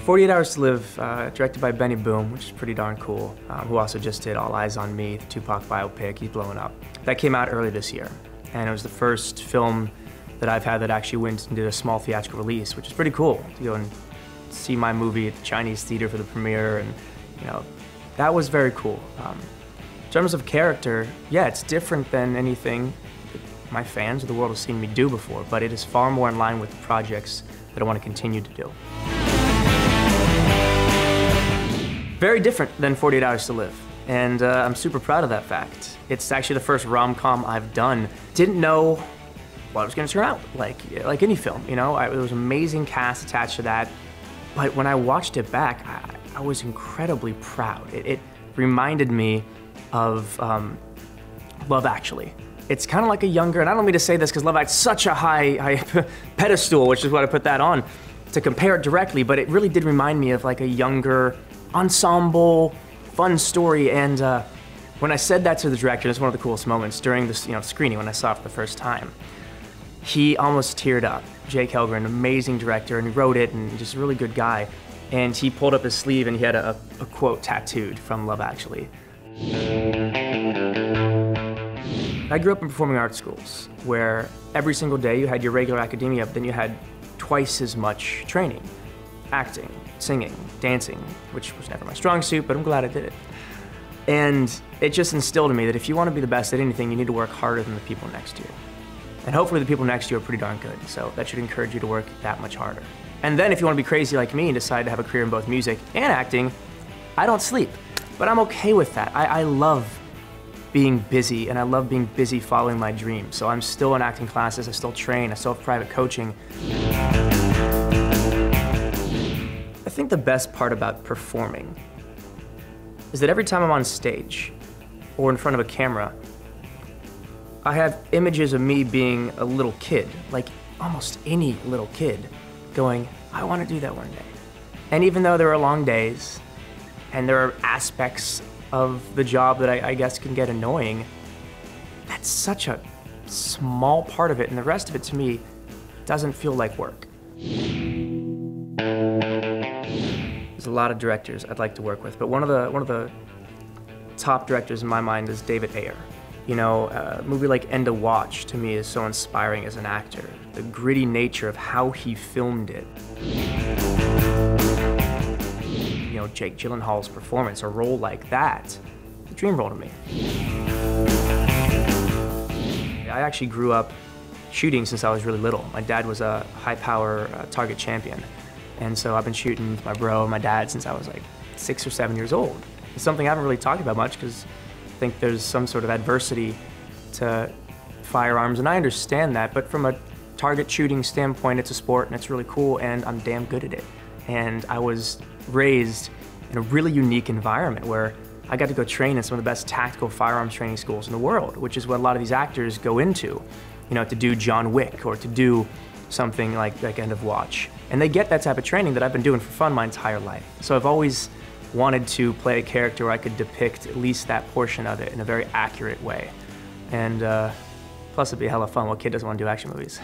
48 Hours to Live, directed by Benny Boom, which is pretty darn cool, who also just did All Eyes on Me, the Tupac biopic. He's blowing up. That came out earlier this year, and it was the first film that I've had that actually went and did a small theatrical release, which is pretty cool, to go and see my movie at the Chinese theater for the premiere, and that was very cool. In terms of character, yeah, it's different than anything that my fans or the world have seen me do before, but it is far more in line with the projects that I want to continue to do. Very different than 48 Hours to Live, and I'm super proud of that fact. It's actually the first rom-com I've done. Didn't know what it was going to turn out like any film, It was an amazing cast attached to that, but when I watched it back, I was incredibly proud. It reminded me of Love Actually. It's kind of like a younger, and I don't mean to say this because Love Actually is such a high pedestal, which is what I put that on, to compare it directly, but it really did remind me of like a younger ensemble, fun story, and when I said that to the director, it's one of the coolest moments during this screening when I saw it for the first time. He almost teared up. Jake Helgren, amazing director, and he wrote it, and just a really good guy. And he pulled up his sleeve and he had a quote tattooed from Love Actually. I grew up in performing arts schools, where every single day you had your regular academia, but then you had twice as much training. Acting, singing, dancing, which was never my strong suit, but I'm glad I did it. And it just instilled in me that if you want to be the best at anything, you need to work harder than the people next to you. And hopefully the people next to you are pretty darn good, so that should encourage you to work that much harder. And then if you want to be crazy like me and decide to have a career in both music and acting, I don't sleep, but I'm okay with that. I love being busy, and I love being busy following my dreams. So I'm still in acting classes, I still train, I still have private coaching. I think the best part about performing is that every time I'm on stage or in front of a camera, I have images of me being a little kid, like almost any little kid, going, I want to do that one day. And even though there are long days, and there are aspects of the job that I guess can get annoying, that's such a small part of it, and the rest of it to me doesn't feel like work. There's a lot of directors I'd like to work with, but one of the top directors in my mind is David Ayer. A movie like End of Watch to me is so inspiring as an actor. The gritty nature of how he filmed it. Jake Gyllenhaal's performance, a role like that, a dream role to me. I actually grew up shooting since I was really little. My dad was a high-power target champion, and so I've been shooting with my bro and my dad since I was like 6 or 7 years old. It's something I haven't really talked about much because I think there's some sort of adversity to firearms, and I understand that, but from a target shooting standpoint, it's a sport and it's really cool, and I'm damn good at it. And I was raised in a really unique environment where I got to go train in some of the best tactical firearms training schools in the world, which is what a lot of these actors go into, to do John Wick or to do something like End of Watch. And they get that type of training that I've been doing for fun my entire life. So I've always wanted to play a character where I could depict at least that portion of it in a very accurate way. And plus it'd be hella fun. What kid doesn't want to do action movies?